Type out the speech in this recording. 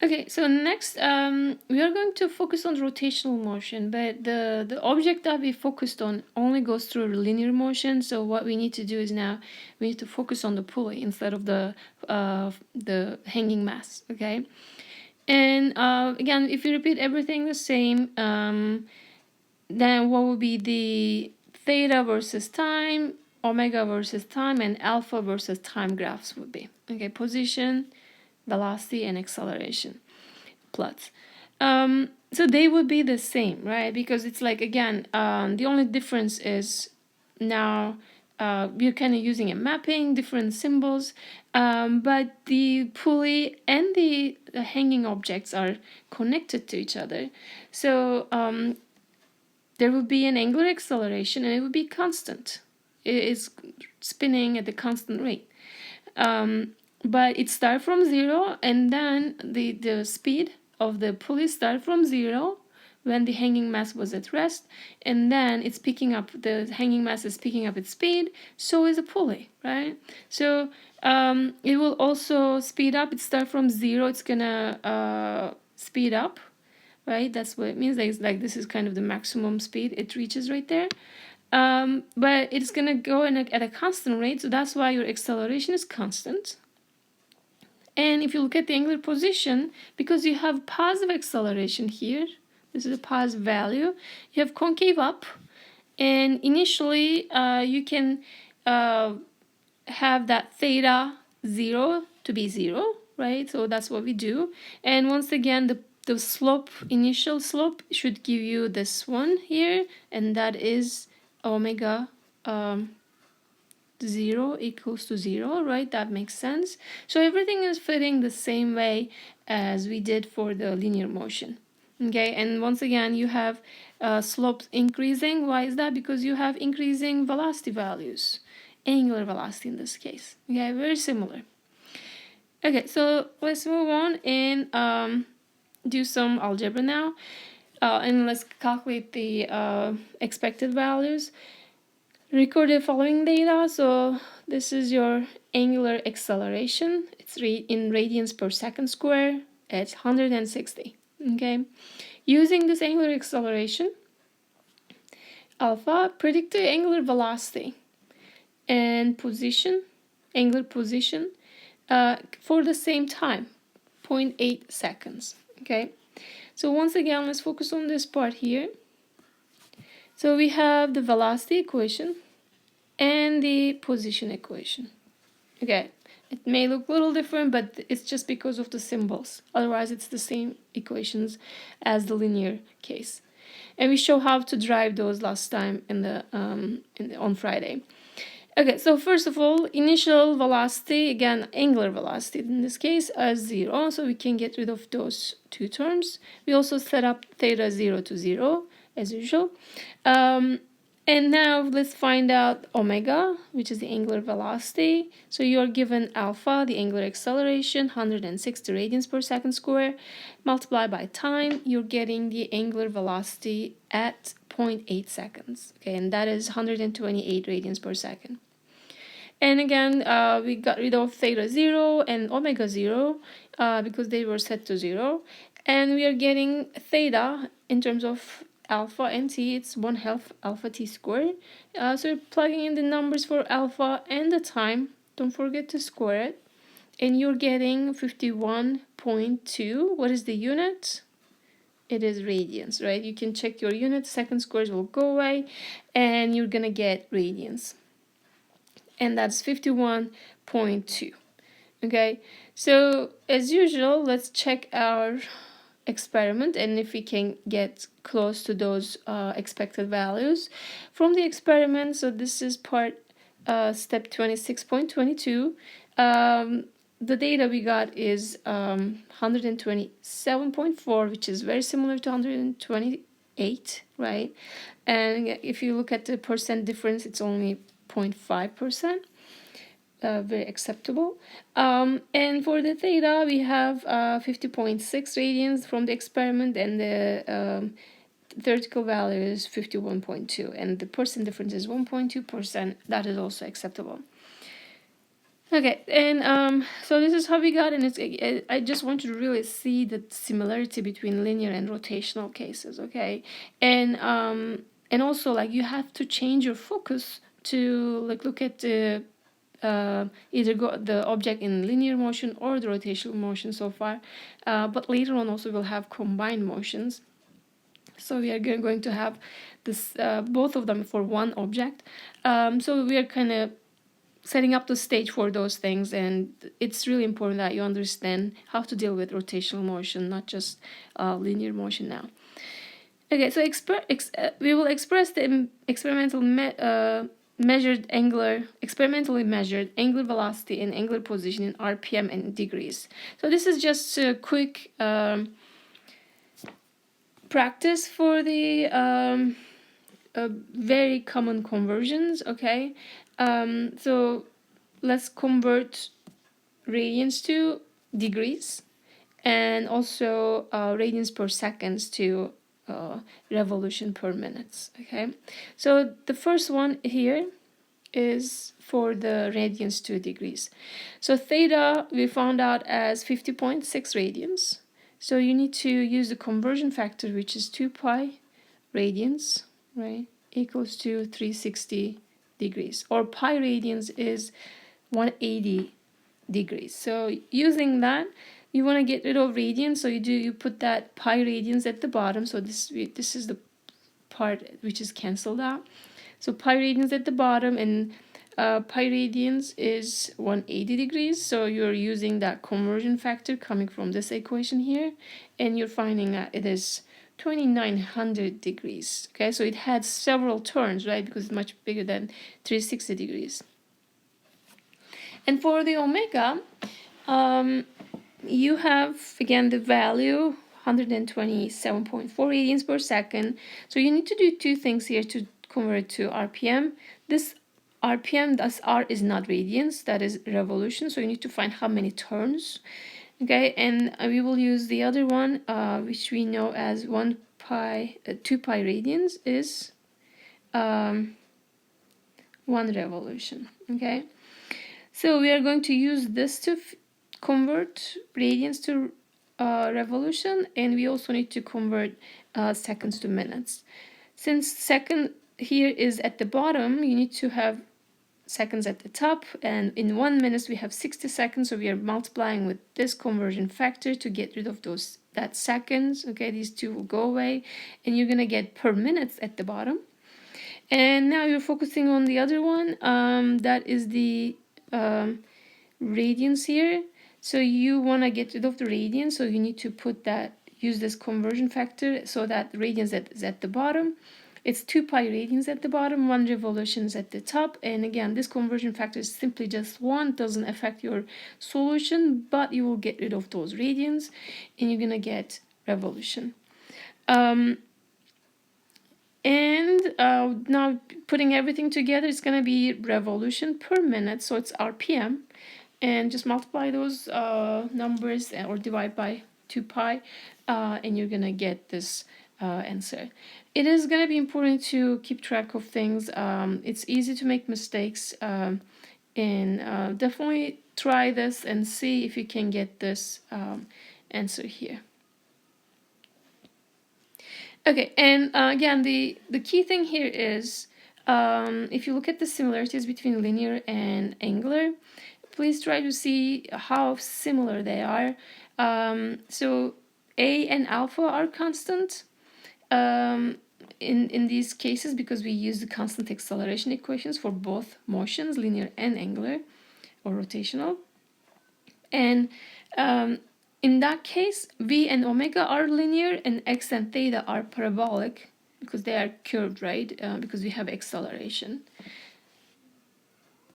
Okay, so next we are going to focus on rotational motion, but the object that we focused on only goes through linear motion. So what we need to do is now we need to focus on the pulley instead of the hanging mass. Okay, and again, if you repeat everything the same, then what will be the theta versus time, omega versus time, and alpha versus time graphs would be. Okay, position, velocity, and acceleration plots. So they would be the same, right? Because it's like, again, the only difference is now you're kind of using a mapping, different symbols, but the pulley and the hanging objects are connected to each other. So there would be an angular acceleration and it would be constant. It is spinning at a constant rate. But it starts from 0, and then the speed of the pulley start from 0 when the hanging mass was at rest, and then it's picking up, the hanging mass is picking up its speed, so is a pulley, right? So it will also speed up. It starts from 0, it's gonna speed up, right? That's what it means. Like this is kind of the maximum speed it reaches right there. But it's gonna go at a constant rate, so that's why your acceleration is constant. And if you look at the angular position, because you have positive acceleration here, this is a positive value, you have concave up, and initially you can have that theta 0 to be 0, right? So that's what we do. And once again, the slope, initial slope, should give you this one here, and that is omega 0 equals to 0, right? That makes sense. So everything is fitting the same way as we did for the linear motion. Okay, and once again, you have slopes increasing. Why is that? Because you have increasing velocity values, angular velocity in this case. Okay, very similar. Okay, so let's move on and do some algebra now. And let's calculate the expected values. Record the following data. So this is your angular acceleration. It's in radians per second square. It's 160. Okay. Using this angular acceleration, alpha, predict the angular velocity and position, angular position, for the same time, 0.8 seconds. Okay. So once again, let's focus on this part here. So we have the velocity equation and the position equation. Okay, it may look a little different, but it's just because of the symbols. Otherwise, it's the same equations as the linear case. And we show how to drive those last time on Friday. Okay, so first of all, initial velocity, again, angular velocity in this case, is 0, so we can get rid of those two terms. We also set up theta 0 to 0, as usual. And now let's find out omega, which is the angular velocity. So you're given alpha, the angular acceleration, 160 radians per second square. Multiply by time, you're getting the angular velocity at 0.8 seconds. Okay, and that is 128 radians per second. And again, we got rid of theta 0 and omega 0 because they were set to 0. And we are getting theta in terms of alpha and t, it's 1/2 alpha t squared. So you're plugging in the numbers for alpha and the time. Don't forget to square it. And you're getting 51.2. What is the unit? It is radians, right? You can check your units. Second squares will go away. And you're going to get radians. And that's 51.2. Okay, so as usual, let's check our experiment and if we can get close to those expected values from the experiment. So this is part step 26.22. The data we got is 127.4, which is very similar to 128, right? And if you look at the percent difference, it's only 0.5%. Very acceptable. And for the theta, we have 50.6 radians from the experiment, and the theoretical value is 51.2, and the percent difference is 1.2%. That is also acceptable. Okay, and so this is how we got, and I just want you to really see the similarity between linear and rotational cases, okay? And also, like, you have to change your focus to like look at the either go the object in linear motion or the rotational motion so far, but later on also we'll have combined motions. So we are going to have this both of them for one object. So we are kind of setting up the stage for those things, and it's really important that you understand how to deal with rotational motion, not just linear motion now. Okay, so we will express the experimentally measured angular velocity and angular position in RPM and degrees. So this is just a quick practice for the very common conversions, okay? So let's convert radians to degrees, and also radians per seconds to revolution per minutes, okay? So the first one here is for the radians to degrees. So theta we found out as 50.6 radians. So you need to use the conversion factor, which is 2 pi radians, right, equals to 360 degrees, or pi radians is 180 degrees. So using that, you want to get rid of radians, so you put that pi radians at the bottom. So this is the part which is cancelled out. So pi radians at the bottom, and pi radians is 180 degrees. So you're using that conversion factor coming from this equation here, and you're finding that it is 2900 degrees. Okay, so it had several turns, right, because it's much bigger than 360 degrees. And for the omega, you have again the value 127.4 radians per second. So you need to do two things here to convert to RPM. This RPM, thus R is not radians, that is revolution. So you need to find how many turns. Okay, and we will use the other one, which we know as 2 pi radians is 1 revolution. Okay, so we are going to use this to convert radians to revolution, and we also need to convert seconds to minutes. Since second here is at the bottom, you need to have seconds at the top, and in 1 minute we have 60 seconds, so we are multiplying with this conversion factor to get rid of that seconds. Okay, these two will go away, and you're gonna get per minutes at the bottom. And now you're focusing on the other one, that is the radians here. So you want to get rid of the radians, so you need to use this conversion factor, so that radians is at the bottom. It's 2 pi radians at the bottom, 1 revolutions at the top. And again, this conversion factor is simply just 1, doesn't affect your solution, but you will get rid of those radians, and you're gonna get revolution. Now putting everything together, it's gonna be revolution per minute, so it's RPM, and just multiply those numbers or divide by 2 pi, and you're gonna get this answer. It is gonna be important to keep track of things. It's easy to make mistakes, and definitely try this and see if you can get this answer here. Okay, and again, the key thing here is, if you look at the similarities between linear and angular, please try to see how similar they are. So A and alpha are constant in these cases, because we use the constant acceleration equations for both motions, linear and angular or rotational. And in that case, V and omega are linear, and x and theta are parabolic, because they are curved, right? Because we have acceleration.